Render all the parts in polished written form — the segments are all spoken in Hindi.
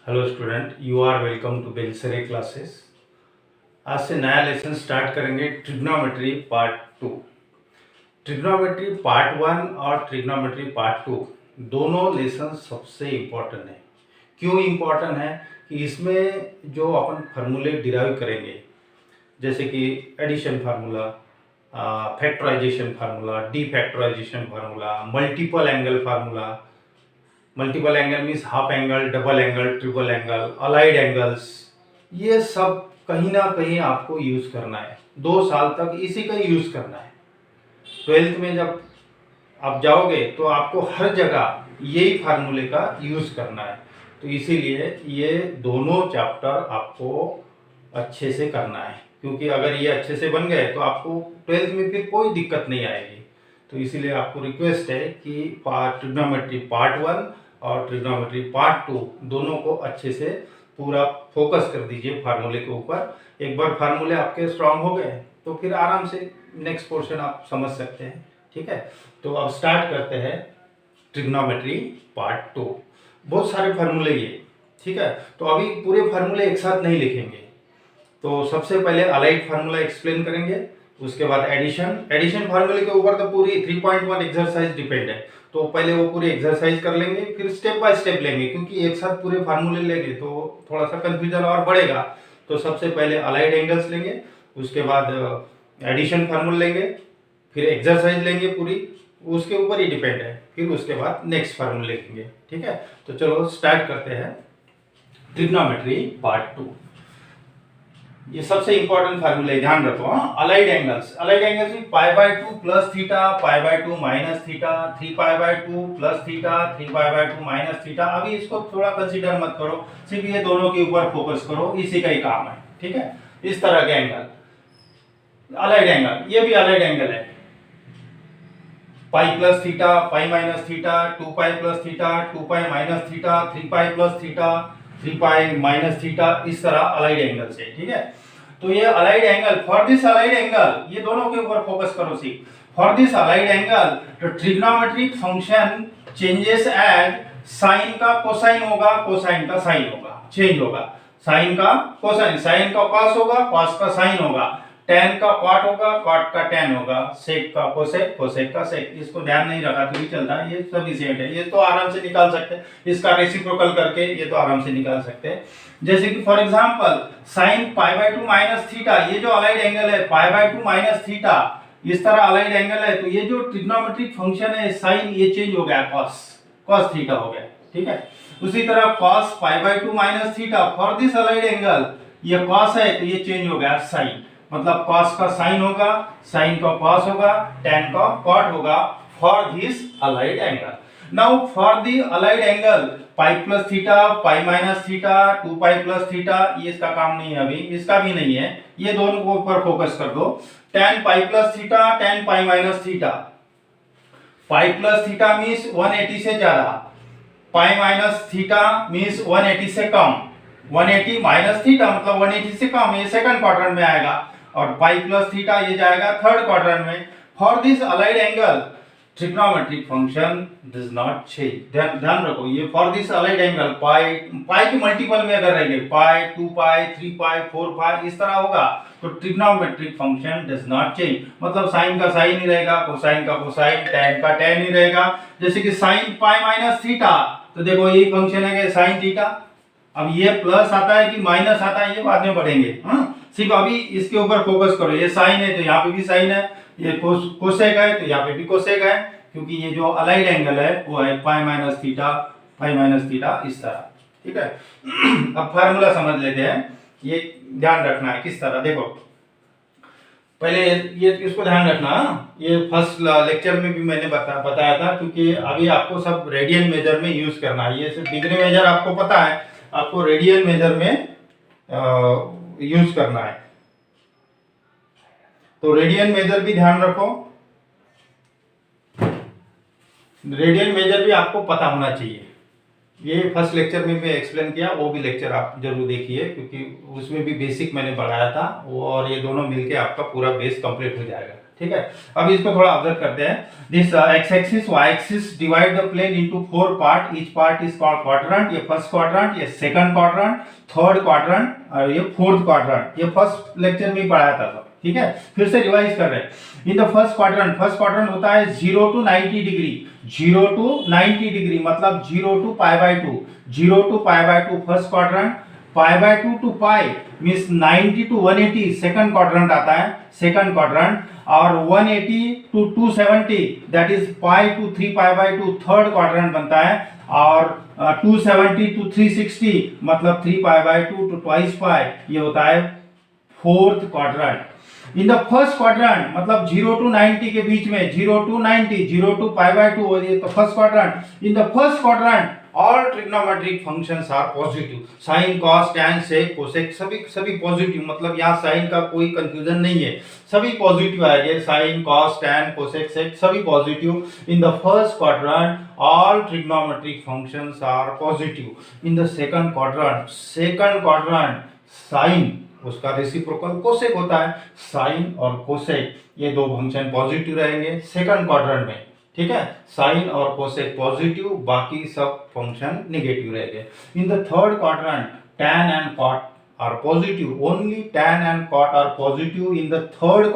Hello student, you are welcome to Belsare classes. आज से नया लेसन स्टार्ट करेंगे ट्रिग्नोमेट्री पार्ट 2। ट्रिग्नोमेट्री पार्ट 1 और ट्रिग्नोमेट्री पार्ट 2 दोनों लेसन सबसे इम्पोर्टेंट है। क्यों इम्पोर्टेंट है कि इसमें जो अपन फार्मूले डिराइव करेंगे, जैसे कि addition formula, factorisation formula, defactorisation formula, multiple angle formula. Multiple angle means half angle, double angle, triple angle, allied angles, ये सब कहीं ना कहीं आपको यूज करना है। 2 साल तक इसी का यूज करना है। 12th में जब आप जाओगे तो आपको हर जगह यही फार्मूले का यूज करना है। तो इसीलिए ये दोनों चैप्टर आपको अच्छे से करना है, क्योंकि अगर ये अच्छे से बन गए तो आपको 12th में फिर कोई दिक्कत नहीं आएगी। तो इसीलिए आपको रिक्वेस्ट है कि ट्रिग्नोमेट्री पार्ट 1 और ट्रिग्नोमेट्री पार्ट 2 दोनों को अच्छे से पूरा फोकस कर दीजिए फार्मूले के ऊपर। एक बार फार्मूले आपके स्ट्रांग हो गए तो फिर आराम से नेक्स्ट पोर्शन आप समझ सकते हैं। ठीक है, तो अब स्टार्ट करते हैं ट्रिग्नोमेट्री पार्ट 2। बहुत सारे फार्मूले ये, ठीक है। तो अभी पूरे फार्मूले एक साथ नहीं लिखेंगे। तो सबसे पहले अलाइड फार्मूला एक्सप्लेन करेंगे, उसके बाद एडिशन फार्मूले के ऊपर तो पूरी 3.1 एक्सरसाइज डिपेंड है। तो पहले वो पूरी एक्सरसाइज कर लेंगे, फिर स्टेप बाय स्टेप लेंगे, क्योंकि एक साथ पूरे फार्मूले लेंगे तो थोड़ा सा कंफ्यूजन और बढ़ेगा। तो सबसे पहले अलाइड एंगल्स लेंगे, उसके बाद एडिशन फार्मूला लेंगे, फिर एक्सरसाइज लेंगे पूरी, उसके ऊपर ही डिपेंड है। फिर उसके बाद नेक्स्ट फार्मूला लिखेंगे। ठीक है, तो चलो स्टार्ट करते हैं ट्रिग्नोमेट्री पार्ट 2। ये सबसे इंपॉर्टेंट फार्मूला है, ध्यान रखो। अलाइड एंगल्स में π/2 plus theta, π/2 minus theta, 3π/2 plus theta, 3π/2 minus theta. अभी इसको थोड़ा कंसीडर मत करो, सिर्फ ये दोनों के ऊपर फोकस करो, इसी का ही काम है। ठीक है, इस तरह के एंगल अलाइड एंगल, ये भी अलाइड एंगल है। Pi plus theta, pi minus theta, 2π plus theta, 2π minus theta, 3π plus theta, 3π minus theta, इस तरह अलाइड एंगल से। ठीक है, तो ये allied angle, for this allied angle, ये दोनों के ऊपर फोकस करो सी। फॉर दिस अलाइड एंगल तो trigonometric function changes as sine का कोसाइन होगा, कोसाइन का साइन होगा, चेंज होगा। साइन का कोसाइन, साइन का कॉस होगा, कॉस का साइन होगा, tan का कॉट होगा, कॉट का tan होगा, सेक का कोसेक, कोसेक का सेक। इसको ध्यान नहीं रखा तो भी चलता है, ये सभी सेट है, ये तो आराम से निकाल सकते हैं। इसका रेसिप्रोकल करके ये तो आराम से निकाल सकते हैं। जैसे कि for example sin π/2 minus theta, ये जो अलाइड एंगल है π/2 माइनस थीटा, इस तरह अलाइड एंगल है। तो ये जो ट्रिग्नोमेट्रिक फंक्शन है sin, ये चेंज हो गया, cos थीटा हो गया। ठीक है, उसी तरह cos π/2 minus theta, for this allied angle ये cos है तो ये चेंज हो गया sin, मतलब cos का sin होगा, sin का cos होगा, tan का cot होगा, for this allied angle. Now for the allied angle pi plus theta, pi minus theta, 2π plus theta, ये इसका काम नहीं है, अभी इसका भी नहीं है, ये दोनों को ऊपर फोकस कर दो। tan pi plus theta, tan पाई माइनस थीटा, पाई प्लस थीटा मींस 180 से ज्यादा, पाई माइनस थीटा मींस 180 से कम, 180 माइनस थीटा मतलब 180 से कम, ये सेकंड क्वाड्रेंट में आएगा, और पाई प्लस थीटा ये जाएगा थर्ड क्वाड्रेंट में। For this allied angle trigonometric function does not change. ध्यान रखो, ये फॉर दिस अलाइड एंगल पाई के मल्टीपल में अगर रहेंगे, पाई, 2π, 3π, 4π, इस तरह होगा तो trigonometric function does not change, मतलब साइन का साइन ही रहेगा, कोसाइन का कोसाइन, tan का tan ही रहेगा। जैसे कि साइन पाई माइनस थीटा, तो देखो यही फंक्शन है कि साइन थीटा। अब ये प्लस आता है कि माइनस आता है, ये बाद में पढ़ेंगे। सिर्फ अभी इसके ऊपर फोकस करो, ये साइन है तो यहाँ पे भी साइन है, ये कोसेक है तो यहाँ पे भी कोसेक है, क्योंकि ये जो अलाइड एंगल है वो है पाई minus theta, pi minus theta, इस तरह। ठीक है, अब फार्मूला समझ लेते हैं, ये ध्यान रखना है किस तरह। देखो पहले ये इसको ध्यान रखना, ये फर्स्ट लेक्चर में भी मैंने बताया था, क्योंकि अभी आपको सब रेडियन मेजर में यूज करना है। ये सिर्फ डिग्री मेजर आपको पता है, आपको रेडियन मेजर में यूज करना है। तो रेडियन मेजर भी ध्यान रखो, रेडियन मेजर भी आपको पता होना चाहिए। ये फर्स्ट लेक्चर में मैं एक्सप्लेन किया, वो भी लेक्चर आप जरूर देखिए, क्योंकि उसमें भी बेसिक मैंने पढ़ाया था वो, और ये दोनों मिलके आपका पूरा बेस कंप्लीट हो जाएगा। ठीक है। अब इसको थोड़ा ऑब्जर्व करते हैं। This x axis y axis divide the plane into 4 part, each part is called quadrant. ये फर्स्ट क्वाड्रेंट, ये सेकंड क्वाड्रेंट, थर्ड क्वाड्रेंट और ये फोर्थ क्वाड्रेंट। ये फर्स्ट लेक्चर में ही पढ़ाया था सब, ठीक है। फिर से रिवाइज कर रहे हैं। इन द फर्स्ट क्वाड्रेंट होता है 0 to 90 डिग्री, 0 to 90 डिग्री मतलब 0 to π/2, 0 to π/2 first quadrant, π/2 to π means 90 to 180 second quadrant आता है, सेकंड क्वाड्रेंट, और 180 to 270 that is π to 3π/2 third quadrant बनता है, और 270 to 360 मतलब 3π/2 to twice π ये होता है fourth quadrant. In the first quadrant मतलब 0 to 90 के बीच में, 0 to 90, 0 to π/2 ये तो first quadrant. In the first quadrant all trigonometric functions are positive, sine cos tan sec cosec सभी पॉजिटिव, मतलब यहाँ साइन का कोई कंफ्यूजन नहीं है, सभी पॉजिटिव आएंगे, sine cos tan cosec sec सभी positive. In the first quadrant all trigonometric functions are positive. In the second quadrant sine उसका रेसिप्रोकल कोसेक होता है, साइन और कोसेक ये दो फंक्शन पॉजिटिव रहेंगे सेकंड क्वाड्रेंट में, ठीक है। साइन और कोसेक पॉजिटिव, बाकी सब फंक्शन नेगेटिव रहेंगे। In the third quadrant tan and cot are positive, only tan and cot are positive in the third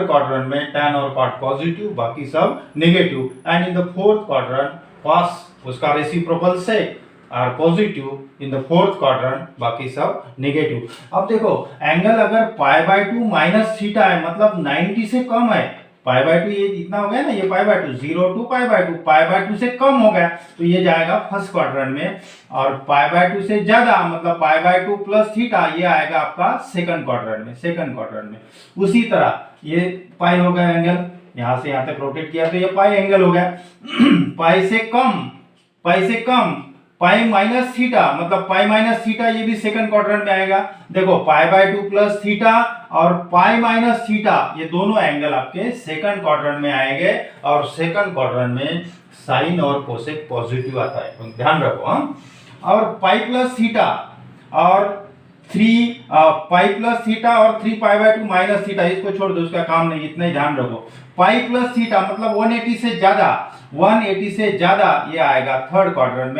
quadrant में tan और cot पॉजिटिव, बाकी सब negative. And in the fourth quadrant cos उसका reciprocal sec are positive in the fourth quadrant, बाकी सब नेगेटिव। अब देखो एंगल अगर π/2 माइनस थीटा है मतलब 90 से कम है, π/2 ये इतना हो गया ना, ये π/2 0 to π/2 से कम हो गया तो ये जाएगा फर्स्ट क्वाड्रेंट में, और π/2 से ज्यादा मतलब π/2 प्लस थीटा ये आएगा आपका सेकंड क्वाड्रेंट में। उसी तरह ये पाई हो गया एंगल, यहां से यहां तक रोटेट किया तो ये पाई एंगल हो गया। पाई से कम पाई माइनस थीटा मतलब पाई माइनस थीटा ये भी सेकंड क्वाड्रेंट में आएगा। देखो π/2 प्लस थीटा और पाई माइनस थीटा ये दोनों एंगल आपके सेकंड क्वाड्रेंट में आएंगे, और सेकंड क्वाड्रेंट में साइन और कोसेक पॉजिटिव आता है, तो ध्यान रखो। और पाई प्लस थीटा और 3π/2 माइनस थीटा इसको छोड़ दो, उसका काम नहीं, इतना ही ध्यान रखो। पाई प्लस थीटा मतलब 180 से ज्यादा ये आएगा थर्ड क्वाड्रेंट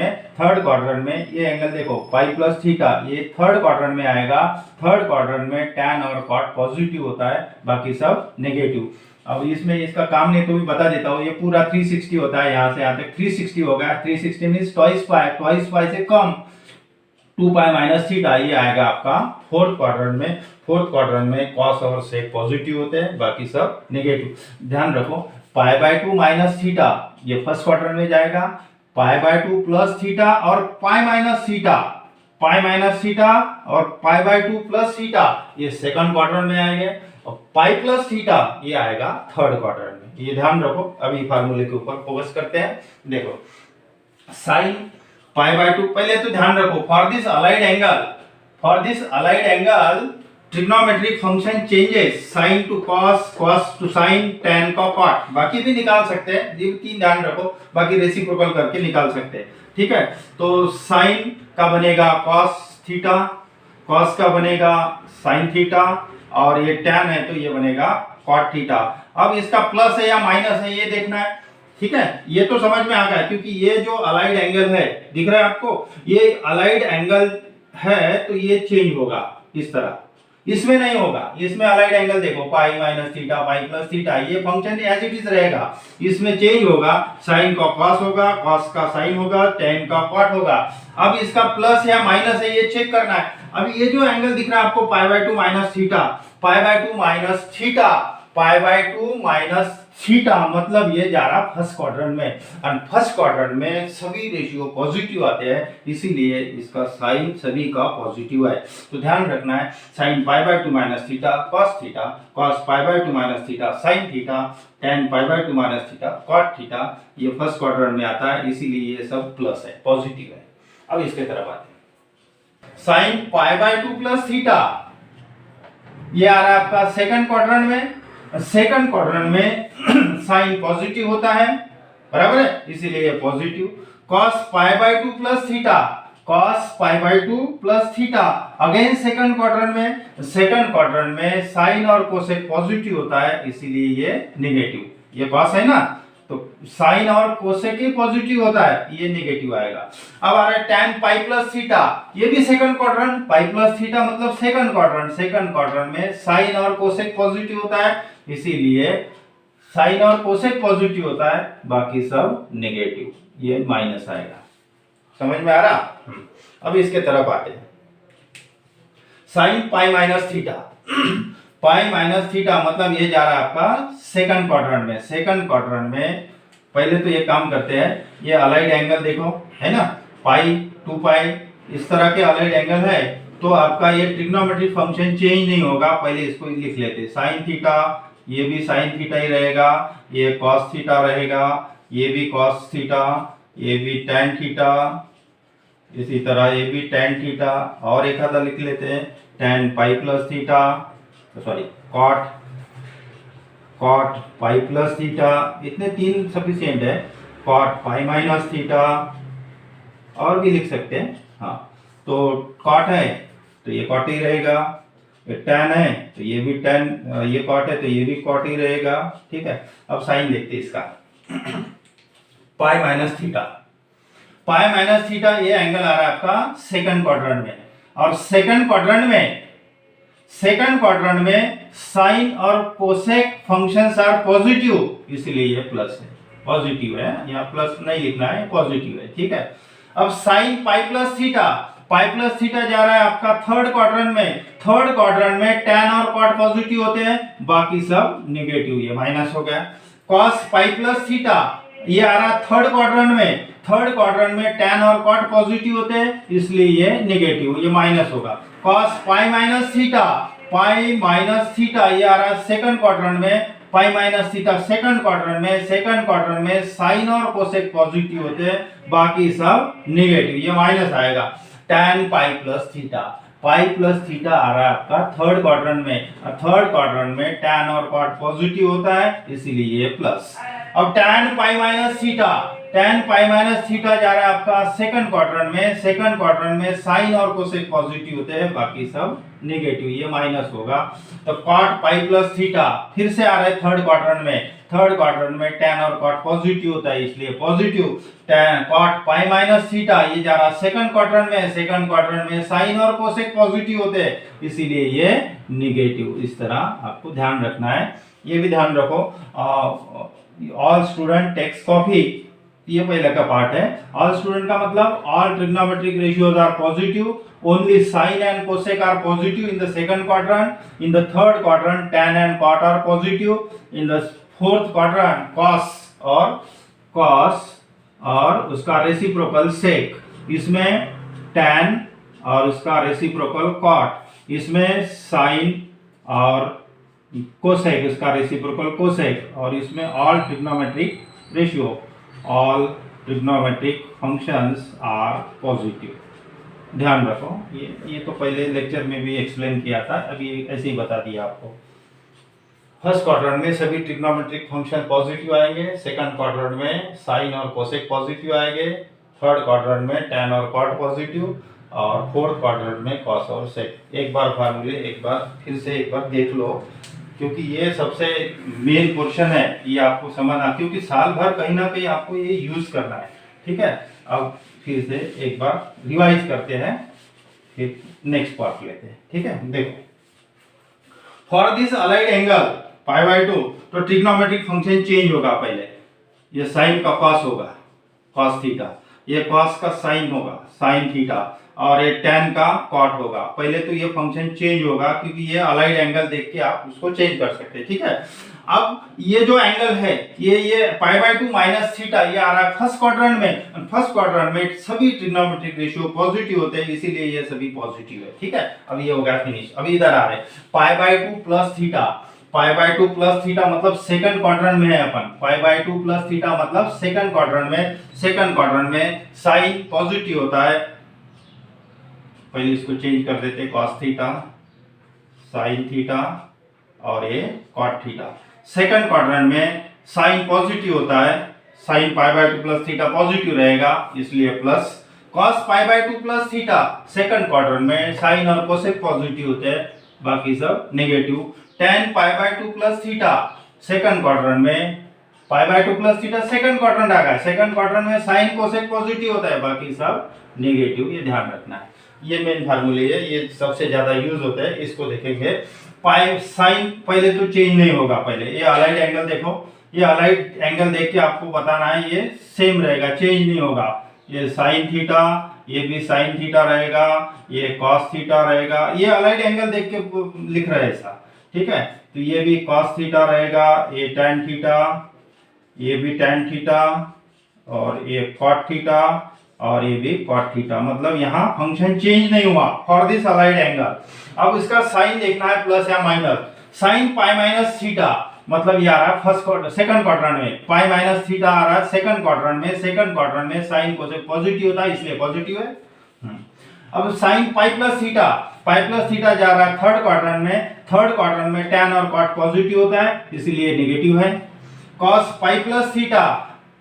में ये एंगल देखो पाई प्लस थीटा ये थर्ड क्वाड्रेंट में आएगा। थर्ड क्वाड्रेंट में tan और cot पॉजिटिव होता है, बाकी सब नेगेटिव। अब इसमें इसका काम नहीं तो भी बता देता हूँ, ये पूरा 360 होता है, यहाँ से यहाँ तक 360 हो गया। 360 मींस ट्वाइस पाई से कम 2π माइनस थीटा ये आएगा आपका फोर्थ क्वाड्रेंट में cos और sec पॉजिटिव होते हैं, बाकी सब नेगेटिव। ध्यान रखो π/2 माइनस थीटा ये फर्स्ट क्वाड्रेंट में जाएगा, π/2 प्लस थीटा और पाई माइनस थीटा और π/2 प्लस थीटा ये सेकंड क्वाड्रेंट में आएंगे, और पाई प्लस थीटा ये आएगा थर्ड क्वाड्रेंट में। ये ध्यान रखो। अभी फार्मूले के ऊपर फोकस करते हैं। देखो साइन π/2 पहले तो ध्यान रखो for this allied angle trigonometric function changes sine to cos to sine, tan का cot, बाकी भी निकाल सकते हैं, ये तीन ध्यान रखो, बाकी रेसिप्रोकल करके निकाल सकते हैं, ठीक है। तो साइन का बनेगा cos थीटा, cos का बनेगा sin थीटा, और ये tan है तो ये बनेगा cot थीटा। अब इसका प्लस है या माइनस है ये देखना है, ठीक है। ये तो समझ में आ गया क्योंकि ये जो अलाइड एंगल है दिख रहा है आपको, ये अलाइड एंगल है तो ये चेंज होगा इस तरह, इसमें नहीं होगा। इसमें अलाइड एंगल देखो पाई माइनस थीटा पाई प्लस थीटा ये फंक्शन एज इट इज रहेगा, इसमें चेंज होगा, साइन का cos होगा, cos का साइन होगा, tan का cot होगा। अब इसका प्लस या माइनस है ये चेक करना है। अब ये जो एंगल दिख रहा है आपको π/2 माइनस थीटा मतलब ये जा रहा फर्स्ट क्वाड्रेंट में, और फर्स्ट क्वाड्रेंट में सभी रेशियो पॉजिटिव आते हैं, इसीलिए इसका साइन सभी का पॉजिटिव है। तो ध्यान रखना है sine π/2 minus theta cos π/2 minus theta sine theta, tan π/2 minus theta cot theta, ये फर्स्ट क्वाड्रेंट में आता है, इसीलिए ये सब प्लस है, पॉजिटिव है। अब इसके तरफ आते हैं। साइन π/2 प्लस थीटा ये आ रहा है आपका सेकंड क्वाड्रेंट में, साइन पॉजिटिव होता है, बराबर है, इसीलिए ये positive. cos π/2 plus theta cos pi by 2 plus theta. Again second quadrant में साइन और कोसेक पॉजिटिव होता है, इसीलिए ये नेगेटिव। ये cos है ना, तो साइन और कोसेक ही पॉजिटिव होता है, ये नेगेटिव आएगा। अब आ रहा है tan पाई प्लस थीटा, ये भी second quadrant, pi plus theta मतलब सेकंड क्वाड्रेंट में साइन और कोसेक पॉजिटिव होता है, इसीलिए साइन और कोसेक पॉजिटिव होता है, बाकी सब नेगेटिव, ये माइनस आएगा। समझ में आ रहा? अब इसके तरफ आते हैं। Sine pi minus theta pi minus theta मतलब ये जा रहा है आपका सेकंड क्वाड्रेंट में। पहले तो ये काम करते हैं, ये अलाइड एंगल देखो है ना, पाई 2 पाई इस तरह के अलाइड एंगल है, तो आपका ये ट्रिग्नोमेट्रिक फंक्शन चेंज नहीं होगा। पहले इसको लिख लेते, साइन थीटा, ये भी साइन थीटा ही रहेगा, ये कॉस थीटा रहेगा, ये भी कॉस थीटा, ये भी टैन थीटा, इसी तरह ये भी टैन थीटा, और एक आधा लिख लेते हैं tan pi plus theta, sorry cot pi plus theta, इतने 3 सफिशिएंट है। कॉट पाई माइनस थीटा, और भी लिख सकते हैं। हाँ, तो कॉट है तो ये कॉट ही रहेगा, ये टैन है तो ये भी टैन, ये कॉट है तो ये भी कॉट ही रहेगा। ठीक है, अब साइन देखते हैं इसका। पाई माइनस थीटा ये एंगल आ रहा है आपका सेकंड क्वाड्रेंट में, और सेकंड क्वाड्रेंट में साइन और कोसेक फंक्शंस आर पॉजिटिव, इसलिए ये प्लस है, पॉजिटिव है, यहाँ प्लस नहीं लिखना है, पॉजिटिव है। ठीक है, अब साइन पाई प्लस थीटा जा रहा है आपका थर्ड क्वाड्रेंट में टैन और कॉट पॉजिटिव होते हैं, बाकी सब नेगेटिव, ये माइनस हो गया। कॉस पाई प्लस थीटा ये आ रहा थर्ड क्वाड्रेंट में टैन और कॉट पॉजिटिव होते हैं, इसलिए ये नेगेटिव, ये माइनस होगा। कॉस पाई माइनस थीटा ये आ रहा है सेकंड क्वाड्रेंट में, पाई माइनस थीटा सेकंड क्वाड्रेंट में साइन और कोसेक पॉजिटिव होते हैं, बाकी सब नेगेटिव, ये माइनस आएगा। टैन पाई प्लस थीटा आ रहा है आपका थर्ड क्वाड्रेंट में टैन और कॉट पॉजिटिव होता है, इसीलिए ये प्लस। अब टैन पाई माइनस थीटा जा रहा है आपका सेकंड क्वाड्रेंट में साइन और कोसेक पॉजिटिव होते हैं, बाकी सब नेगेटिव, ये माइनस होगा। तो कॉट पाई प्लस थीटा फिर से आ रहा है थर्ड क्वाड्रेंट में टैन और कॉट पॉजिटिव होता है, इसलिए positive. Tan cot pi minus theta ये जा रहा है सेकंड क्वाड्रेंट में साइन और कोसेक पॉजिटिव होते हैं, इसीलिए ये नेगेटिव। इस तरह आपको ध्यान रखना है, ये भी ध्यान रखो। ऑल स्टूडेंट टेक्स्ट कॉपी, ये पहले का पार्ट है। ऑल स्टूडेंट का मतलब all trigonometric ratios are positive, only sine and cosec are positive in the second quadrant, in the third quadrant tan and cot are positive, in the fourth quadrant cos और उसका रेसिप्रोकल सेक, इसमें टैन और उसका रेसिप्रोकल कॉट, इसमें साइन और कोसेक उसका रेसिप्रोकल कोसेक, और इसमें all trigonometric ratio, all trigonometric functions are positive. ध्यान रखो, ये तो पहले लेक्चर में भी एक्सप्लेन किया था, अभी ऐसे ही बता दिया आपको। फर्स्ट क्वाड्रेंट में सभी ट्रिग्नोमेट्रिक फंक्शन पॉजिटिव आएंगे, सेकंड क्वाड्रेंट में साइन और कोसेक पॉजिटिव आएंगे, थर्ड क्वाड्रेंट में टैन और कॉट पॉजिटिव, और फोर्थ क्वाड्रेंट में कॉस और सेक। एक बार फार्मूले एक बार देख लो, क्योंकि ये सबसे मेन पोर्शन है, ये आपको समझना, क्योंकि साल भर कहीं ना कहीं आपको ये यूज करना है। ठीक है, अब फिर से एक बार रिवाइज करते हैं, फिर नेक्स्ट पार्ट लेते हैं। ठीक है, देखो, for this allied angle pi by 2, तो ट्रिग्नोमेट्रिक फंक्शन चेंज होगा। पहले ये साइन का कॉस होगा, कॉस थीटा, ये कॉस का साइन होगा, साइन थीटा, और ये टैन का कॉट होगा। पहले तो ये फंक्शन चेंज होगा, क्योंकि ये अलाइड एंगल देख के आप उसको चेंज कर सकते हैं। ठीक है, अब ये जो एंगल है ये पाई बाई 2 माइनस थीटा ये आ रहा है फर्स्ट क्वाड्रेंट में सभी ट्रिग्नोमेट्रिक रेशियो पॉजिटिव होते हैं, इसीलिए ये सभी पॉजिटिव है। ठीक है, अब ये हो गया फिनिश। अभी इधर आ रहे पाई बाई 2 प्लस थीटा मतलब सेकंड क्वाड्रेंट में है अपन। पाई बाई 2 प्लस थीटा मतलब सेकंड क्वाड्रेंट में साइन पॉजिटिव होता है, पहले इसको चेंज कर देते, कॉस थीटा, साइन थीटा और ये कॉट थीटा। सेकंड क्वाड्रेंट में साइन पॉजिटिव होता है, sine pi by 2 plus theta positive रहेगा, इसलिए plus. cos pi by 2 plus theta second quadrant में साइन और कोसेक पॉजिटिव होते हैं, बाकी सब negative. tan pi by 2 plus theta second quadrant में, pi by 2 plus theta second quadrant आ गया, सेकंड क्वाड्रेंट में साइन कोसेक पॉजिटिव होता है, बाकी सब नेगेटिव, ये ध्यान रखना है। ये मेन फार्मूले है, ये सबसे ज्यादा यूज होता है, इसको देखेंगे। पाई साइन पहले तो चेंज नहीं होगा, पहले ये अलाइड एंगल देखो, ये अलाइड एंगल देख के आपको बताना है ये सेम रहेगा, चेंज नहीं होगा। ये साइन थीटा, ये भी साइन थीटा रहेगा, ये कॉस थीटा रहेगा, ये अलाइड एंगल देख के लिख रहे हैं ऐसा, ठीक है। तो ये भी कॉस थीटा रहेगा, ये टैन थीटा, ये भी टैन थीटा, और ये कॉट थीटा, और ये भी कॉट थीटा, मतलब यहाँ फंक्शन चेंज नहीं हुआ फॉर दिस अलाइड एंगल। अब इसका साइन देखना है प्लस या minus. Sine pi minus theta, मतलब ये आ रहा है फर्स्ट सेकंड क्वाड्रेंट में, पाई माइनस थीटा आ रहा है सेकंड क्वाड्रेंट में, सेकंड क्वाड्रेंट में साइन कोसेक पॉजिटिव होता है, इसलिए पॉजिटिव है। अब साइन पाई प्लस थीटा, पाई प्लस थीटा जा रहा है थर्ड क्वाड्रेंट में, थर्ड क्वाड्रेंट में टैन और कॉट पॉजिटिव होता है, इसलिए नेगेटिव है। कॉस पाई प्लस थीटा,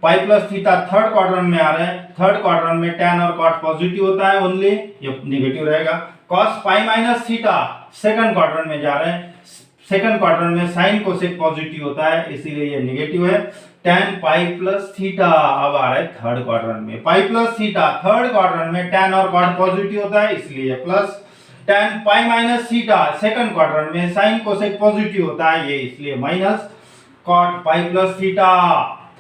पाई प्लस थीटा थर्ड क्वाड्रेंट में आ रहा है, थर्ड क्वाड्रेंट में टैन और कॉट पॉजिटिव होता है ओनली, ये नेगेटिव रहेगा। Cos pi minus theta second quadrant में जा रहे हैं, सेकंड क्वाड्रेंट में साइन कोसेक पॉजिटिव होता है, इसीलिए ये नेगेटिव है। टैन पाई प्लस थीटा अब आ रहा है थर्ड क्वाड्रेंट में, pi plus theta third quadrant में टैन और कॉट पॉजिटिव होता है, इसलिए plus. Tan pi minus theta second quadrant में साइन कोसेक पॉजिटिव होता है, ये इसलिए minus. Cot pi plus theta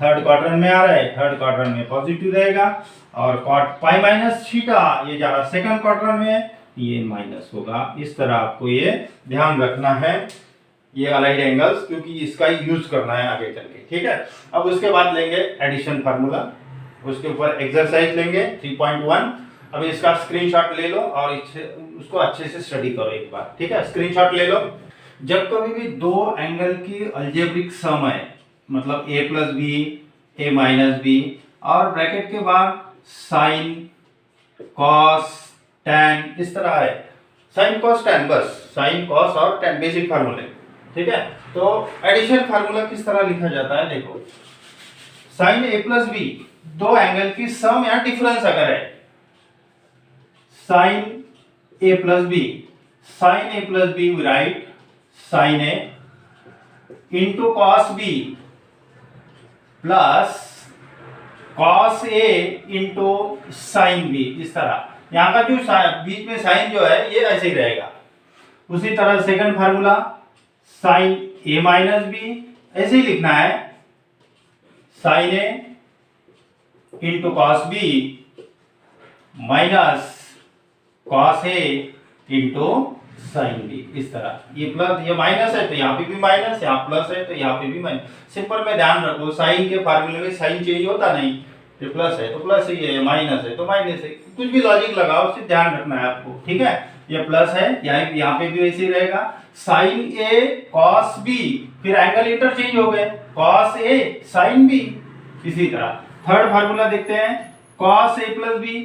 third quadrant में आ रहा है, थर्ड क्वाड्रेंट में पॉजिटिव रहेगा, और कॉट पाई माइनस थीटा ये जा रहा है सेकंड क्वाड्रेंट में, ये माइनस होगा। इस तरह आपको ये ध्यान रखना है, ये अलाइड एंगल्स, क्योंकि इसका यूज करना है आगे चल के, ठीक है। अब उसके बाद लेंगे एडिशन फार्मूला, उसके ऊपर एक्सरसाइज लेंगे 3.1। अब इसका स्क्रीनशॉट ले लो और उसको अच्छे से स्टडी करो एक बार, ठीक है। स्क्रीनशॉट ले लो। जब कभी भी दो एंगल की अलजेब्रिक सम है, मतलब a plus b, a minus B, और ब्रैकेट के बाद साइन कॉस टैन, इस तरह है, साइन कॉस टैन, बस साइन कॉस और टैन बेसिक फार्मूले, ठीक है। तो एडिशन फार्मूला किस तरह लिखा जाता है, देखो। साइन a प्लस बी, दो एंगल की सम या डिफरेंस अगर है, sine a plus b, sine a plus b we write sine a into cos b plus cos A into sine B, इस तरह। यहाँ का जो बीच में साइन जो है ये ऐसे ही रहेगा। उसी तरह second formula sine A minus B, ऐसे ही लिखना है, sine A into cos B minus cos A into sine B, इस तरह। ये प्लस, ये माइनस है तो यहाँ पे भी माइनस, यहाँ प्लस है तो यहाँ पे भी माइनस। सिंपल में ध्यान रखो, साइन के फार्मूले में साइन चेंज होता नहीं, ये प्लस है तो प्लस ही है, माइनस है तो माइनस है, कुछ भी लॉजिक लगाओ, उससे ध्यान रखना है आपको, ठीक है। ये प्लस है, यहाँ पे भी वैसे ही रहेगा, साइन ए कॉस बी, फिर एंगल इंटरचेंज हो गए, कॉस ए साइन बी। इसी तरह थर्ड फार्मूला देखते हैं, cos A plus B,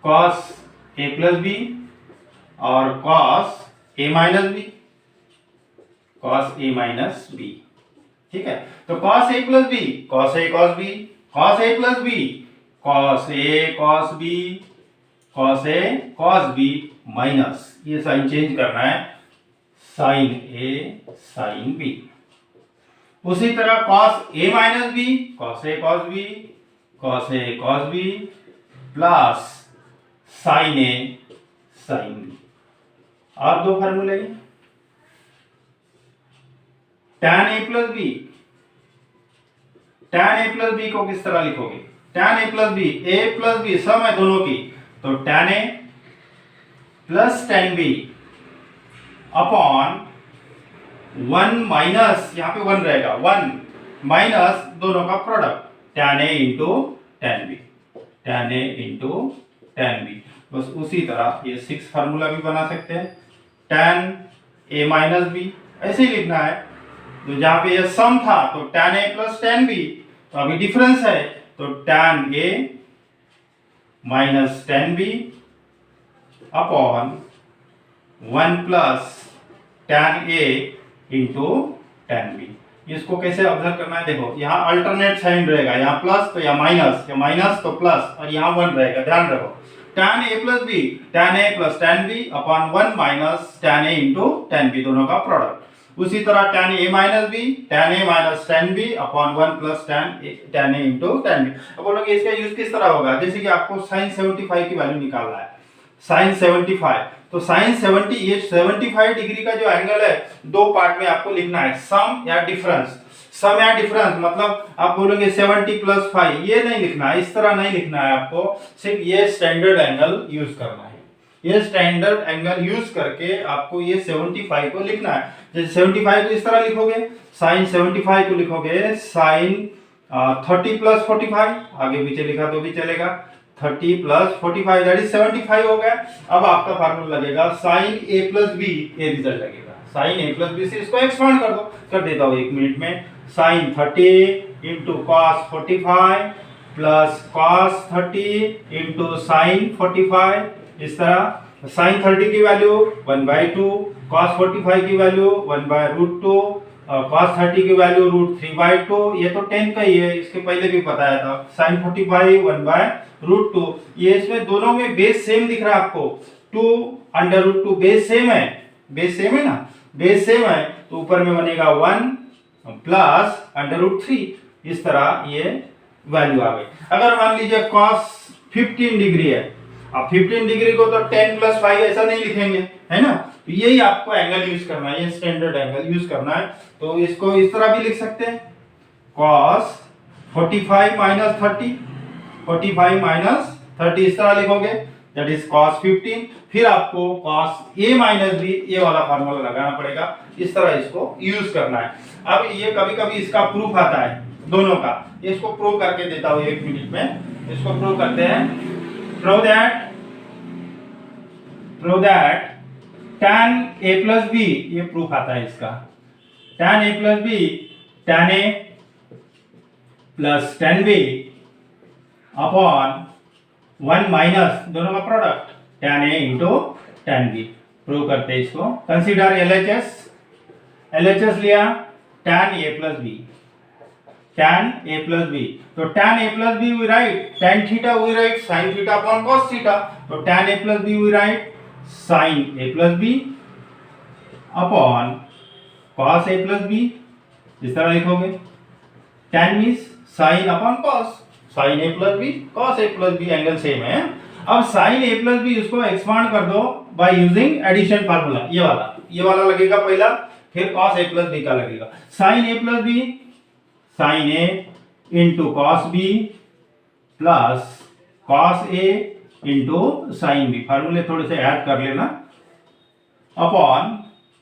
cos A plus B और cos A minus B, cos A minus B, ठीक है। तो cos A plus B, cos A cos B, cos A plus B, cos A cos B, cos A cos B minus, ये साइन चेंज करना है, साइन ए साइन बी। उसी तरह cos A minus B, cos A cos B, cos A cos b plus sign A sine b. और दो फार्मूले, tan a plus B, tan a plus b को किस तरह लिखोगे, tan a plus b, a plus b sum है दोनों की, तो tan a plus tan b upon 1 minus, यहाँ पे 1 रहेगा, 1 माइनस दोनों का product, tan a into tan b, tan a into tan b। बस उसी तरह ये 6 फार्मूला भी बना सकते हैं, tan a माइनस बी, ऐसे ही लिखना है। तो जहां पे ये सम था तो tan a plus tan b, तो अभी डिफरेंस है तो tan a minus tan b upon 1 plus tan a into tan b। इसको कैसे ऑब्जर्व करना है, देखो यहाँ अल्टरनेट साइन रहेगा, यहाँ प्लस तो यहाँ माइनस, या माइनस तो प्लस, और यहाँ 1 रहेगा। ध्यान रखो tan a plus B, tan a plus tan b upon 1 minus tan a into tan b, दोनों का प्रोडक्ट। उसी तरह tan a minus b, tan a minus tan b upon 1 plus tan a into tan b। अब बोलोगे इसका यूज किस तरह होगा, जैसे कि आपको sin 75 की वैल्यू निकालना है, sin 75, तो sin 70, ये 75 डिग्री का जो एंगल है दो पार्ट में आपको लिखना है, सम या डिफरेंस। सम या डिफरेंस मतलब आप बोलोगे 70 प्लस 5, ये नहीं लिखना है, इस तरह नहीं लिखना है आपको, सिर्फ ये स्टैंडर्ड एंगल यूज करना है। ये स्टैंडर्ड एंगल यूज करके आपको ये 75 को लिखना है। जैसे 75 को इस तरह लिखोगे, sin 75 को लिखोगे sin 30 प्लस 45, आगे पीछे लिखा तो भी चलेगा, 30 प्लस 45 दैट इज 75 हो गया। अब आपका फार्मूला लगेगा sin a प्लस b, ये रिजल्ट लगेगा sin a प्लस b से इसको एक्सपांड कर दो, कर देता हूँ 1 मिनट में। sin 30 into cos 45 plus cos 30 into sin 45, इस तरह sin 30 की वैल्यू 1/2, cos 45 की वैल्यू 1/√2, cos 30 की वैल्यू √3/2, ये तो 10 का ही है, इसके पहले भी बताया था। sin 45 1/√2, ये इसमें दोनों में बेस सेम दिख रहा है आपको, 2/√2 बेस सेम है, बेस सेम है ना, बेस सेम है, तो ऊपर में बनेगा 1 प्लस √3, इस तरह ये वैल्यू आ गई। अगर मान लीजिए cos 15 डिग्री है, अब 15 डिग्री को तो 10 प्लस 5 ऐसा नहीं लिखेंगे, है ना, तो यही आपको एंगल यूज करना है, ये स्टैंडर्ड एंगल यूज करना है। तो इसको इस तरह भी लिख सकते हैं, cos 45 माइनस 30, 45 माइनस 30, इस तरह लिखोगे, दैट इज cos 15। फिर आपको cos a माइनस b, ये वाला फार्मूला लगाना पड़ेगा, इस तरह इसको यूज करना है। अब ये कभी कभी इसका प्रूफ आता है दोनों का, इसको प्रूव करके देता हूं 1 मिनट में, इसको प्रूव करते हैं। Prove that tan a plus b, ये प्रूफ आता है इसका, tan a plus b tan a plus tan b upon 1 minus दोनों का product tan a into tan b। Prove करते हैं इसको। कंसीडर LHS लिया, tan a plus b, tan a plus b, तो tan a plus b we write tan theta, we write sin theta upon cos theta, तो tan a plus b we write sin a plus b upon cos a plus b, इस तरह लिखोगे, tan means sin upon cos, sin a plus b cos a plus b, angle same है। अब sin a प्लस b इसको एक्सपांड कर दो बाय यूजिंग एडिशन फार्मूला, ये वाला लगेगा पहला, फिर cos a प्लस b का लगेगा, sin a plus b sin a into cos b plus cos a into sin b, फार्मूले थोड़े से ऐड कर लेना, upon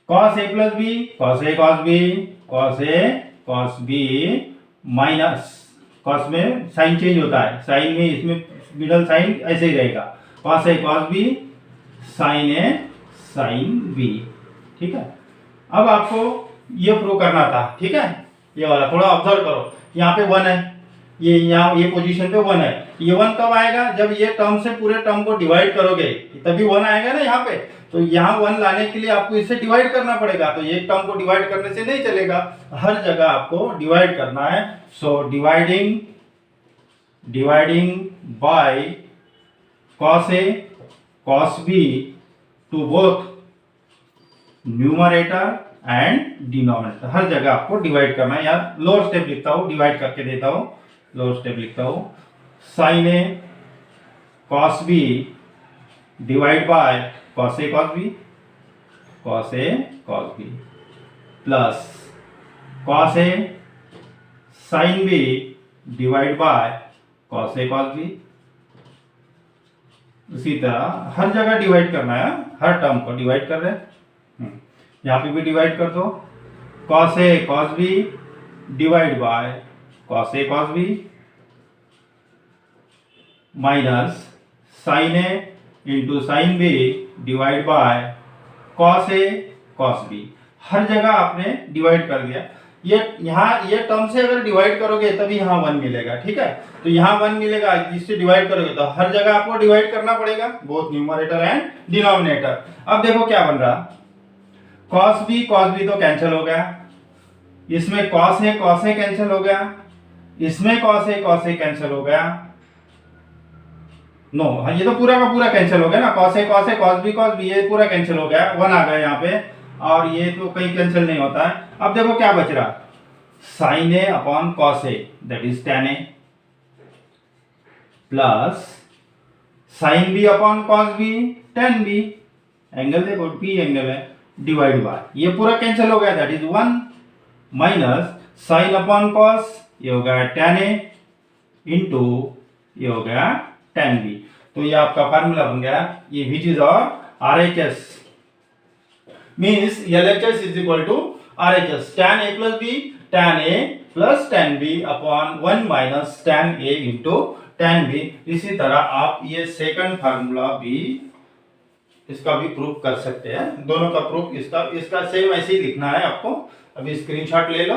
cos a plus b cos a cos b cos a cos b minus, cos में साइन चेंज होता है, साइन में इसमें मिडल साइन ऐसे ही रहेगा, cos a cos b sin a sin b, ठीक है। अब आपको ये प्रूव करना था, ठीक है, ये वाला थोड़ा ऑब्जर्व करो, यहाँ पे 1 है, ये यहाँ ये पोजीशन पे 1 है, ये 1 कब आएगा, जब ये टर्म से पूरे टर्म को डिवाइड करोगे तभी 1 आएगा ना यहाँ पे, तो यहाँ 1 लाने के लिए आपको इससे डिवाइड करना पड़ेगा, तो एक टर्म को डिवाइड करने से नहीं चलेगा, हर जगह आपको डिवाइड करना है। So dividing by cos a cos b to both numerator and denominator, हर जगह आपको डिवाइड करना है। यार लोअर स्टेप लिखता हूं, डिवाइड करके देता हूं, लोअर स्टेप लिखता हूं, sin a cos b divide by cos a cos b, cos a cos b plus cos a sin b divide by cos a cos b, उसी तरह हर जगह डिवाइड करना है, हर टर्म को डिवाइड कर रहे हैं, यहाँ पे भी डिवाइड कर दो, cos a cos b divide by cos a cos b minus sin a into sin b divide by cos a cos b, हर जगह आपने डिवाइड कर दिया। ये यहाँ ये टर्म से अगर डिवाइड करोगे तभी यहाँ 1 मिलेगा, ठीक है, तो यहाँ 1 मिलेगा, इससे डिवाइड करोगे तो हर जगह आपको डिवाइड करना पड़ेगा, बोथ न्यूमरेटर एंड डिनोमिनेटर। अब देखो क्या बन रहा, cos b तो कैंसिल हो गया, इसमें कॉस है कैंसिल हो गया, इसमें कॉस है कैंसिल हो गया, नो हाँ ये तो पूरा का पूरा कैंसिल हो गया ना, कॉस है कॉस बी ये पूरा कैंसिल हो गया, 1 आ गया यहाँ पे, और ये तो कहीं कैंसिल नहीं होता है। अब देखो क्या बच रहा, sine A upon cos A that is tan A plus sine B upon cos B tan B, angle देखो पी एंगल है, डिवाइड बाय ये पूरा कैंसिल हो गया that is 1 minus sine upon cos ये हो गया tan ए इंटू ये हो गया tan बी। तो ये आपका फार्मूला बन गया, ये विच इज और RHS means LHS is equal to RHS tan A plus B tan A plus tan B upon 1 minus tan A into tan B। इसी तरह आप ये सेकंड फार्मूला भी इसका भी प्रूफ कर सकते हैं, दोनों का प्रूफ इसका सेम ऐसे ही लिखना है आपको। अभी स्क्रीनशॉट ले लो,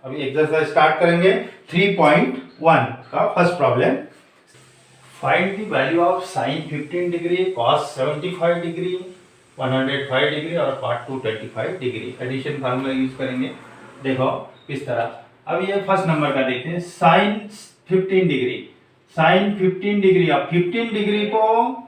अभी एक्सरसाइज स्टार्ट करेंगे 3.1 का first problem. Find the value of sin 15 degree, cos 75 degree, 105 degree और part 2 25 degree. Addition formula use करेंगे, देखो इस तरह। अब ये फर्स्ट नंबर का देखते हैं, sin 15 डिग्री, sin 15 डिग्री। अब 15 डिग्री को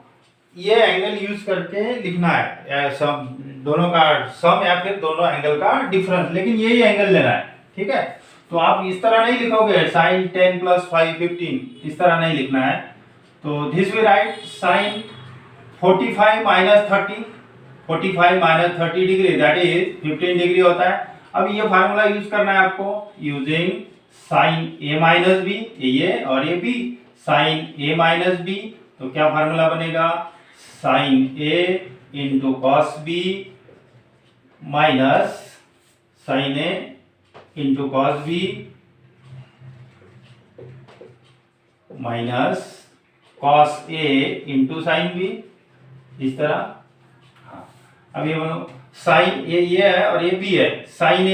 ये एंगल यूज करके लिखना है, सम दोनों का सम या फिर दोनों एंगल का डिफरेंस, लेकिन यही एंगल लेना है, ठीक है। तो आप इस तरह नहीं लिखोगे sin 10 plus 5 15, इस तरह नहीं लिखना है। तो this we write sin 45 minus 30, 45 minus 30 degree that is 15 degree होता है। अब ये फार्मूला यूज करना है आपको, using sin a minus b, ये और ये b, sin a minus b। तो क्या फार्मूला बनेगा, sin a into cos b minus sin a into cos b minus cos a into sin b, इस तरह। हाँ अब ये बोलो sin a ये है और ये b है, sin a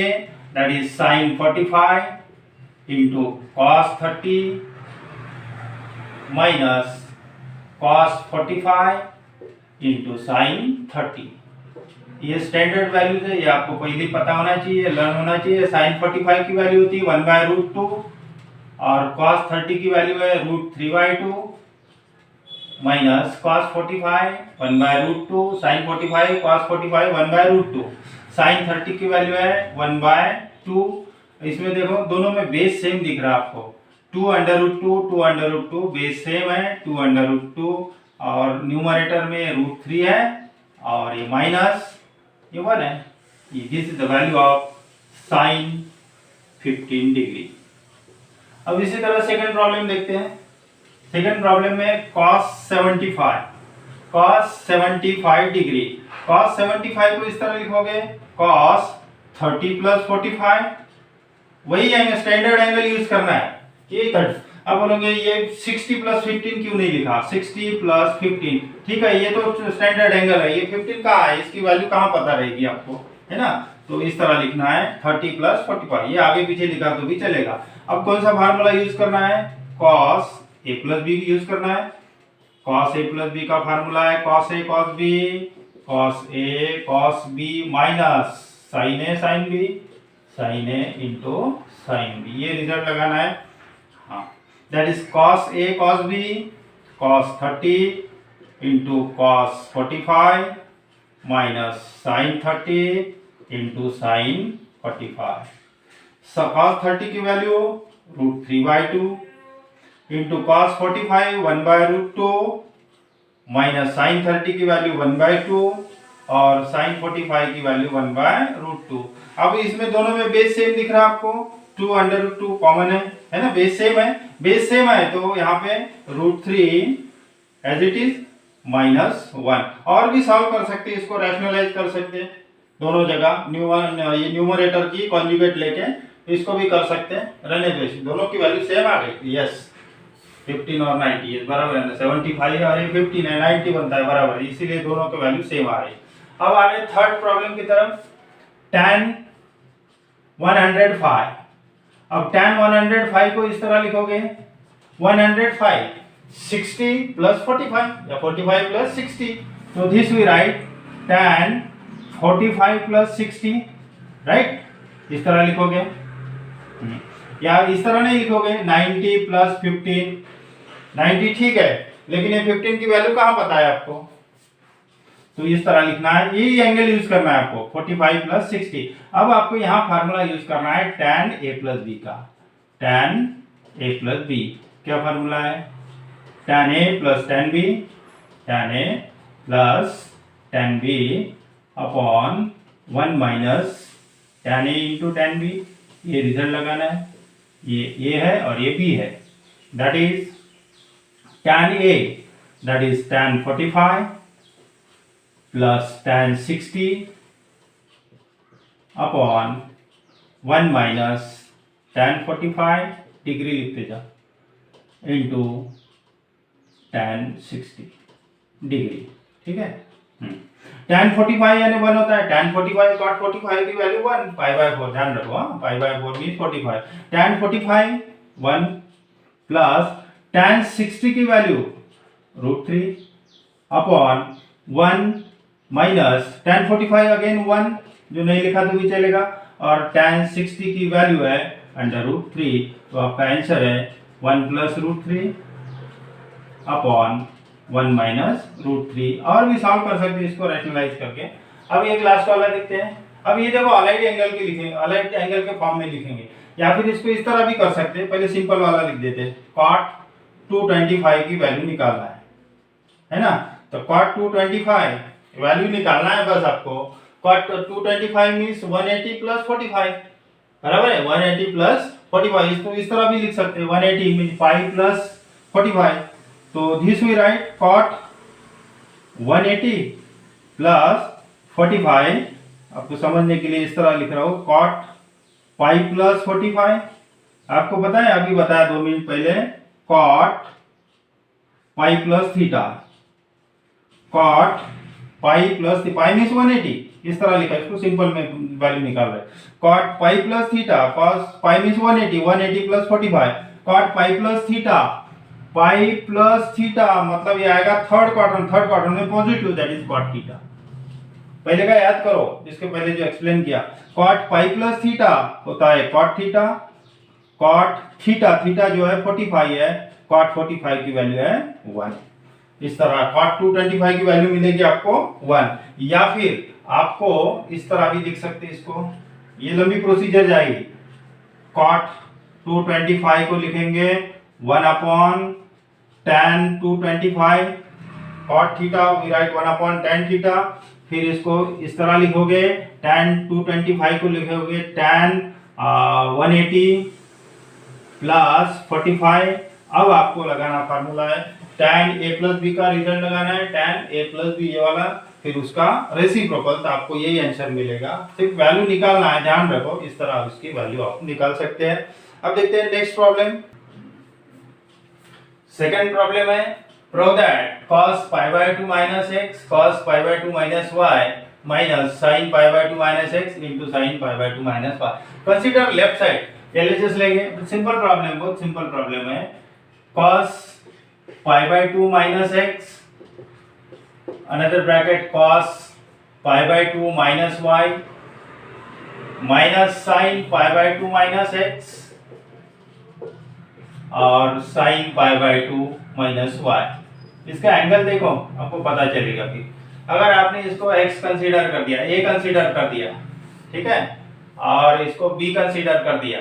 that is sin 45 into cos 30 minus cos 45 into sin 30। ये स्टैंडर्ड वैल्यूज है, ये आपको पहले पता होना चाहिए, लर्न होना चाहिए। sin 45 की वैल्यू होती है 1/√2 और cos 30 की वैल्यू है √3/2 minus cos 45 1/√2, sin 45 cos 45 1/√2, sin 30 की वैल्यू है 1/2। इसमें देखो दोनों में बेस सेम दिख रहा है आपको, 2√2 बेस सेम है 2√2 और न्यूमरेटर में √3 है और ये माइनस ये 1 है। This is the value of sin 15 degree. अब इसी तरह सेकंड प्रॉब्लम देखते हैं। सेकंड प्रॉब्लम में cos 75 डिग्री, cos 75 को इस तरह लिखोगे cos 30 plus 45, वही एंगल स्टैंडर्ड एंगल यूज करना है ये 30। अब बोलोगे ये 60 plus 15 क्यों नहीं लिखा, 60 plus 15 ठीक है, ये तो स्टैंडर्ड एंगल है, ये 15 कहाँ है, इसकी वैल्यू कहाँ पता रहेगी आपको, है ना। तो इस तरह लिखना है 30 plus 45, ये आगे पीछे लिखा तो भी चलेगा। अब कौन सा फार्मूला यूज करना है, cos a plus b use करना है। cos a plus b का फार्मूला है cos a cos b, cos a cos b minus sin a sin b, sin a into sin b, ये रिजल्ट लगाना है। हाँ that is cos a cos b cos 30 into cos 45 minus sin 30 into sin 45। cos 30 की value √3/2 into cos 45 1/√2 minus sin 30 की वैल्यू 1/2 और sin 45 की वैल्यू 1/√2। अब इसमें दोनों में बेस सेम दिख रहा है आपको, 2√2 कॉमन है ना, बेस सेम है तो यहाँ पे √3 एज इट इज माइनस 1। और भी सॉल्व कर सकते हैं, इसको रैशनलाइज कर सकते हैं दोनों जगह, ये न्यूमरेटर की कॉन्जुगेट लेके इसको भी कर सकते हैं, रहने दो, दोनों की वैल्यू सेम आ गई। यस 15 और 90 ये बराबर है, 75 और ये 15 है, 90 बनता है बराबर, इसीलिए दोनों की वैल्यू सेम आ रही। अब आ गए थर्ड प्रॉब्लम की तरफ, tan 105। अब tan 105 को इस तरह लिखोगे 105 60 plus 45 या 45 plus 60, तो this we write tan 45 plus 60 right, इस तरह लिखोगे या इस तरह नहीं लिखोगे 90 प्लस 15, 90 ठीक है, लेकिन ये 15 की वैल्यू कहाँ पता है आपको, तो इस तरह लिखना है, यही एंगल यूज करना है आपको 45 प्लस 60। अब आपको यहाँ फार्मूला यूज करना है tan a प्लस बी का, tan a प्लस बी क्या फार्मूला है, tan a plus tan b, tan a plus tan b upon 1 minus tan a into tan b, ये रिजल्ट लगाना है, ये a है और ये b है, that is tan a that is tan 45 plus tan 60 upon 1 minus tan 45 degree लिखते जा इंटू tan 60 डिग्री, ठीक है। tan 45 यानी 1 होता है, tan 45 cot 45 की वैल्यू 1, पाई बाय 4 ध्यान रखो, हाँ पाई by 4 mean 45, tan 45 1 plus tan 60 की value √3 upon 1 minus tan 45 again 1, जो नहीं लिखा तो भी चलेगा, और tan 60 की वैल्यू है √3, तो आपका आंसर है 1 प्लस √3 अपॉन 1 माइनस √3। और भी सॉल्व कर सकते हैं इसको रैशनलाइज करके। अब ये लास्ट वाला देखते हैं। अब ये देखो अलाइड एंगल की लिखेंगे, अलाइड एंगल के फॉर्म में लिखेंगे, या फिर इसको इस तरह भी कर सकते हैं, पहले सिंपल वाला लिख देते हैं, cot 225 की वैल्यू निकालना है ना, तो cot 225 वैल्यू निकालना है बस आपको। cot 225 मींस 180 प्लस 45, बराबर है 180 प्लस 45, इसको इस तरह भी लिख सकते हैं 180 मींस पाई प्लस 45, तो this we write cot 180 plus 45, आपको समझने के लिए इस तरह लिख रहा हूं cot पाई प्लस 45, आपको पता है अभी बताया 2 मिनट पहले, cot पाई प्लस थीटा, cot पाई प्लस पाई मींस 180, इस तरह लिखा है, इसको सिंपल में वैल्यू निकाल रहे हैं, cot पाई प्लस थीटा, cos पाई मींस 180, 180 प्लस 45, cot पाई प्लस थीटा, पाई प्लस थीटा मतलब ये आएगा थर्ड क्वाड्रेंट में positive, that is cot theta. पहले का याद करो, इसके पहले जो एक्सप्लेन किया, cot पाई प्लस थीटा होता है cot थीटा, cot थीटा जो है 45 है, cot 45 की वैल्यू है 1, इस तरह cot 225 की वैल्यू मिलेगी आपको 1, या फिर आपको इस तरह भी लिख सकते हैं इसको, ये लंबी प्रोसीजर जाएगी, cot 225 को लिखेंगे 1 upon tan 225, cot theta we write 1 upon tan theta, फिर इसको इस तरह लिखोगे, tan 225 को लिखोगे tan 180 प्लस 45, अब आपको लगाना फार्मूला है tan a प्लस b का रिजल्ट लगाना है, tan a प्लस b ये वाला, फिर उसका रेसिप्रोकल, तो आपको यही आंसर मिलेगा, सिर्फ वैल्यू निकालना है, ध्यान रखो इस तरह इसकी वैल्यू आप निकाल सकते हैं। अब देखते हैं नेक्स्ट प्रॉब्लम। सेकंड प्रॉब्लम है, prove that cos pi by 2 minus x cos pi by 2 minus y minus sin pi by 2 minus x into sin pi by 2 minus y। Consider left side, LHS लेंगे, सिंपल प्रॉब्लम, बहुत सिंपल प्रॉब्लम है, cos pi by 2 minus x another bracket cos pi by 2 minus y minus sin pi by 2 minus x और sin pi by 2 minus Y. इसका एंगल देखो आपको पता चलेगा कि अगर आपने इसको x कंसीडर कर दिया, a कंसीडर कर दिया, ठीक है, और इसको b कंसीडर कर दिया,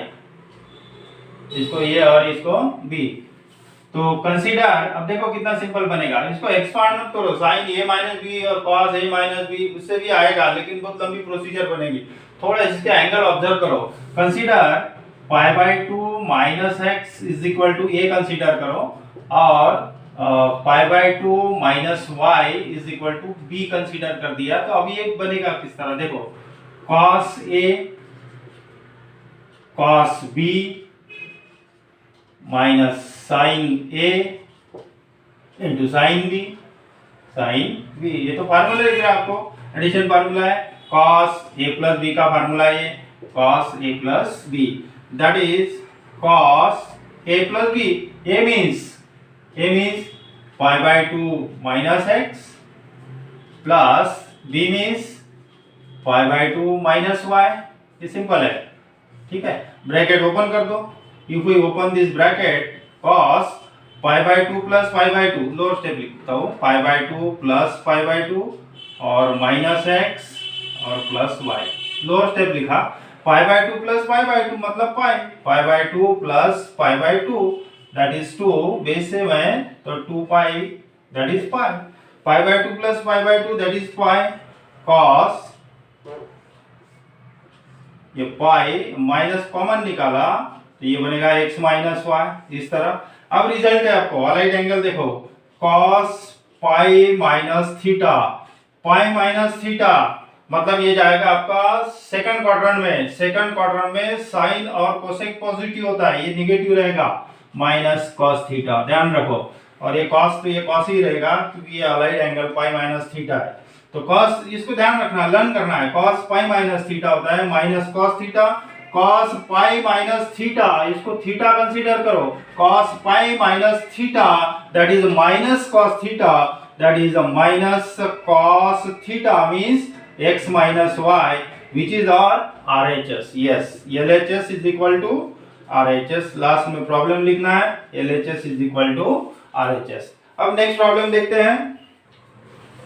इसको a और इसको b, तो कंसीडर, अब देखो कितना सिंपल बनेगा, इसको एक्सपांड मत करो, sin a माइनस b और cos a माइनस b, उससे भी आएगा लेकिन बहुत लंबी प्रोसीजर बनेगी, थोड़ा इसके एंगल ऑब्जर्व करो। Consider pi by 2 minus X is equal to A consider करो, और pi by 2 minus Y is equal to B consider कर दिया, तो अभी एक बनेगा किस तरह देखो, cos a cos b minus sin a into sin b, ये तो फार्मूला दिख रहा है आपको, एडिशन फार्मूला है, cos a प्लस b का फार्मूला है ये, cos a plus b, that is cos a plus b, a means pi by 2 minus x plus b means pi by 2 minus y, ये सिंपल है, ठीक है, ब्रैकेट ओपन कर दो। If we open this bracket, cos pi by two plus pi by two, lower step लिखता हूँ, pi by two plus pi by two और माइनस एक्स और प्लस वाई, लोअर स्टेप लिखा। Pi by two plus pi by two मतलब pi, pi by two plus pi by two that is 2, base से में तो 2 पाई that is pi, pi by two plus pi by two that is pi, cos ये पाई माइनस कॉमन निकाला तो ये बनेगा x माइनस वाई, इस तरह। अब रिजल्ट है आपको ऑलाइट एंगल देखो, cos पाई minus theta, pi minus theta मतलब ये जाएगा आपका सेकंड क्वाड्रेंट में, सेकंड क्वाड्रेंट में साइन और कोसेक पॉजिटिव होता है, ये निगेटिव रहेगा, माइनस cos थीटा, ध्यान रखो। और ये cos तो ये cos ही रहेगा क्योंकि ये ऑलाइट एंगल पाई माइनस थीटा है, तो cos इसको ध्यान रखना, लर्न करना है, cos पाई माइनस थीटा होता है माइनस cos थीटा, cos पाई माइनस थीटा, इसको थीटा कंसीडर करो, cos pi minus theta that is minus cos theta, that is minus cos theta means x minus y which is our RHS, yes LHS is equal to RHS, last में प्रॉब्लम लिखना है, LHS is equal to RHS। अब नेक्स्ट प्रॉब्लम देखते हैं,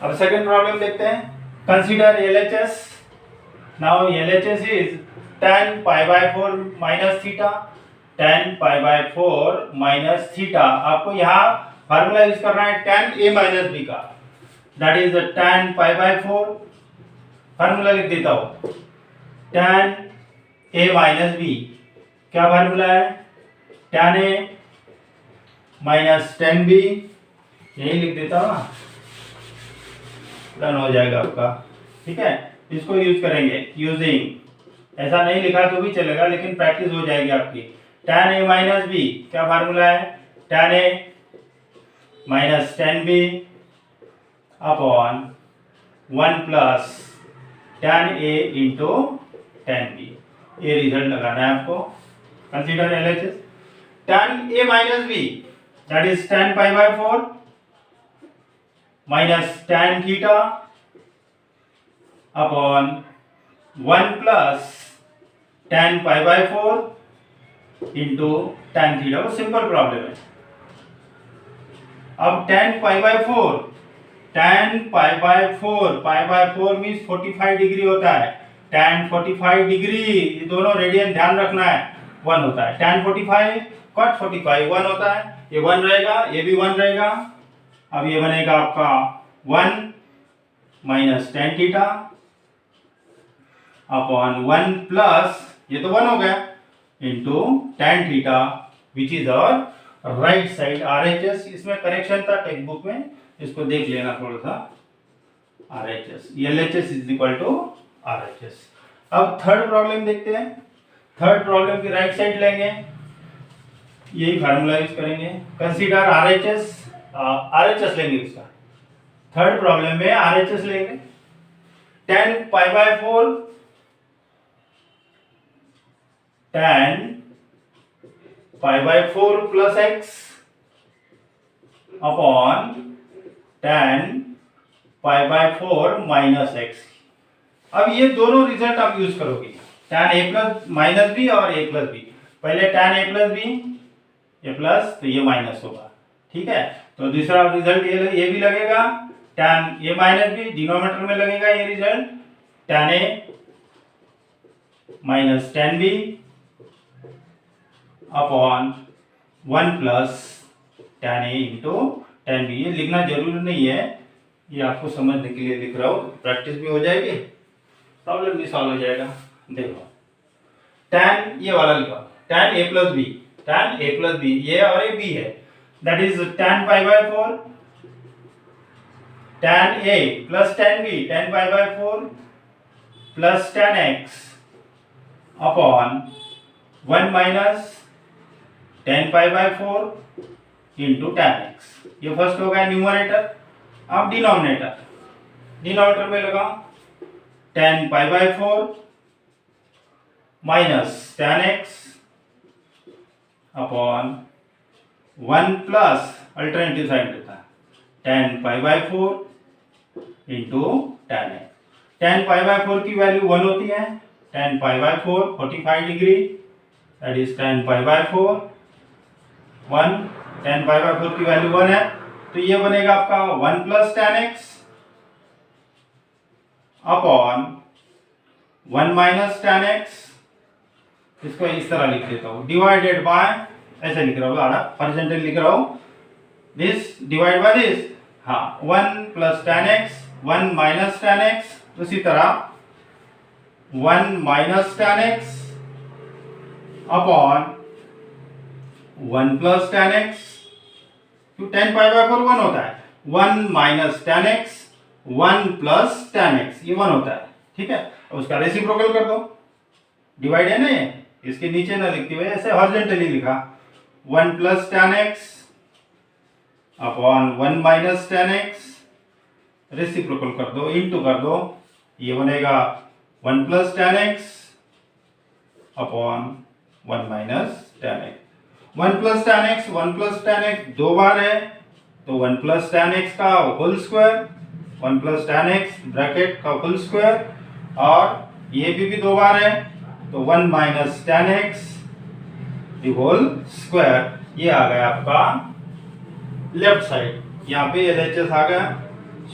अब सेकंड प्रॉब्लम देखते हैं, consider LHS, now LHS is tan pi by 4 minus theta, tan pi by 4 minus theta, आपको यहाँ फार्मूला यूज करना है tan a minus b का, that is tan pi by 4, formula लिख देता हूं, tan a माइनस बी, क्या फार्मूला है, tan a minus tan b, यही लिख देता हूं ना, डन हो जाएगा आपका, ठीक है। इसको यूज करेंगे, यूजिंग, ऐसा नहीं लिखा तो भी चलेगा लेकिन प्रैक्टिस हो जाएगी आपकी। tan a माइनस बी क्या फार्मूला है, tan a minus tan b upon 1 plus tan a into tan b, ये रिजल्ट लगाना है आपको। Consider LHS, tan a minus b that is tan pi by 4 minus tan theta upon 1 plus tan pi by 4 into tan theta, वो सिंपल प्रॉब्लम है। अब tan pi by 4, tan pi by 4 means 45 degree होता है, tan 45 डिग्री, ये दोनों रेडियन ध्यान रखना है, 1 होता है, tan 45 cot 45 1 होता है, ये 1 रहेगा, ये भी 1 रहेगा। अब ये बनेगा आपका 1 minus tan theta upon 1 plus, ये तो 1 हो गया, into tan theta which is our right side RHS, इसमें करेक्शन था टेक्स्ट बुक में, इसको देख लेना थोड़ा सा, RHS, LHS is equal to RHS। अब थर्ड प्रॉब्लम देखते हैं, थर्ड प्रॉब्लम की राइट साइड लेंगे, यही फार्मूला यूज करेंगे, कंसीडर RHS, RHS लेंगे उसका, थर्ड प्रॉब्लम में RHS लेंगे, tan pi by 4, tan pi by 4 plus x upon tan pi by 4 minus x। अब ये दोनों रिजल्ट आप यूज करोगे, tan a plus minus B और a प्लस बी, पहले tan a प्लस बी, ये प्लस तो ये माइनस होगा, ठीक है। तो दूसरा रिजल्ट ये भी लगेगा, tan a minus B, denominator में लगेगा ये result, tan a minus tan b upon 1 plus tan a into tan b, ये लिखना जरूरी नहीं है, ये आपको समझने के लिए लिख रहा हूँ, प्रैक्टिस भी हो जाएगी, प्रॉब्लम भी सॉल्व हो जाएगा। देखो tan ये वाला लिखा, tan a plus B, tan a plus B, ये और ये b है, that is tan pi by 4, tan a plus tan b, tan pi by 4 plus tan x upon 1 minus tan pi by 4 into tan x, ये फर्स्ट हो गया न्यूमरेटर। अब डिनोमिनेटर, डिनोमिनेटर में लगाओ, tan pi by 4 minus tan x upon 1 plus alternative side देता है tan pi by 4 into tan x, tan pi by 4 की वैल्यू 1 होती है, tan pi by 4 45 degree, that is tan pi by 4 1, tan pi by 4 की वैल्यू 1 है, तो ये बनेगा आपका 1 plus tan x upon 1 minus tan x, इसको इस तरह लिख देता हूँ, डिवाइडेड बाय, ऐसे लिख रहा हूँ, हॉरिजॉन्टल लिख रहा हूँ, दिस डिवाइड बाय दिस, हाँ 1 plus tan x 1 minus tan x, उसी तरह 1 minus tan x upon 1 plus tan x, तो tan पाई बाय 4 1 होता है, 1 minus tan x 1 plus tan x, ये 1 होता है, ठीक है। अब उसका रेसिप्रोकल कर दो, डिवाइड है ना ये, इसके नीचे ना लिखते हुए ऐसे हॉरिजॉन्टली लिखा, 1 plus tan x upon 1 minus tan x, reciprocal कर दो, इनटू कर दो, ये बनेगा 1 plus tan x upon 1 minus tan x, 1 plus tan x 1 plus tan x दो बार है, तो 1 प्लस tan x का whole square, 1 plus tan x bracket का होल स्क्वायर, और ये भी दो बार है, तो 1 minus tan x the whole square, ये आ गया आपका लेफ्ट साइड, यहाँ पे LHS आ गया,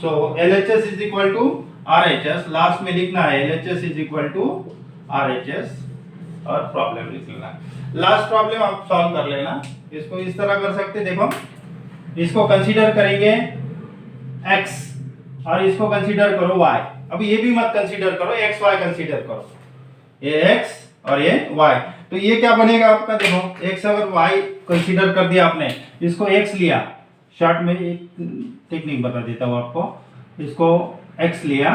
so LHS is equal to RHS, last में लिखना है LHS is equal to RHS और प्रॉब्लम लिख लेना। लास्ट प्रॉब्लम आप सॉल्व कर लेना, इसको इस तरह कर सकते, देखो इसको कंसीडर करेंगे x और इसको कंसीडर करो y, अब ये भी मत कंसीडर करो, x y कंसीडर करो, ये x और ये y, तो ये क्या बनेगा आपका, देखो x अगर y कंसीडर कर दिया आपने, इसको x लिया, शॉर्ट में एक टेक्निक बता देता हूँ आपको, इसको x लिया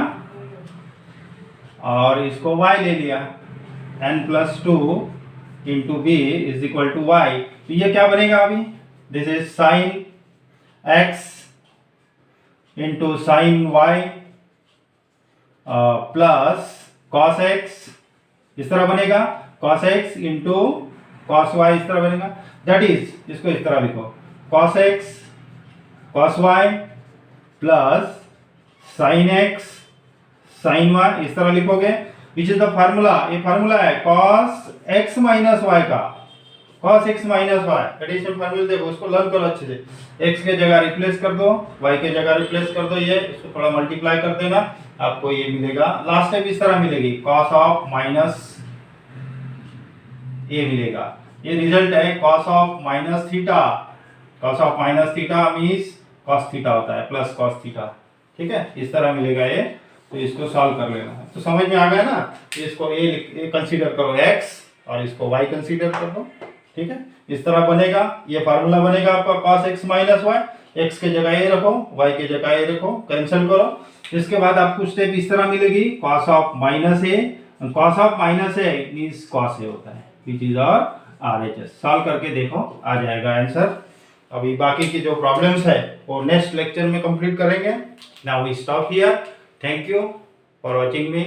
और इसको y ले लिया, n plus 2 into B is equal to Y, तो ये क्या बनेगा अभी, this is sine x into sine y plus cos x, इस तरह बनेगा, cos x into cos y, इस तरह बनेगा, दैट इज, इसको इस तरह लिखो, cos x cos y plus sin x sin y, इस तरह लिखोगे, विच इज द फार्मूला, ये फार्मूला है cos x माइनस y का, cos x minus y, addition formula देखो, उसको लर्न करो अच्छे से, x के जगह रिप्लेस कर दो, y के जगह रिप्लेस कर दो, ये इसको थोड़ा मल्टीप्लाई कर देना, आपको ये मिलेगा, लास्ट टाइम इस तरह मिलेगी, cos ऑफ माइनस ये मिलेगा, ये रिजल्ट है cos of minus theta, cos of minus theta means cos theta होता है प्लस cos थीटा, ठीक है, इस तरह मिलेगा ये, तो इसको सॉल्व कर लेना है, तो समझ में आ गया ना, इसको ये कंसीडर करो x और इसको y कंसीडर कर दो, ठीक है, इस तरह बनेगा, ये फार्मूला बनेगा आपका cos x minus y, x के जगह ये रखो, y के जगह ये रखो, कैंसिल करो, इसके बाद आपको स्टेप इस तरह मिलेगी, cos of minus a, cos of minus a means cos a होता है, विच इज और RHS, सॉल्व करके देखो आ जाएगा आंसर। अभी बाकी की जो प्रॉब्लम्स है वो नेक्स्ट लेक्चर में कंप्लीट करेंगे। Now we stop here, thank you for watching me.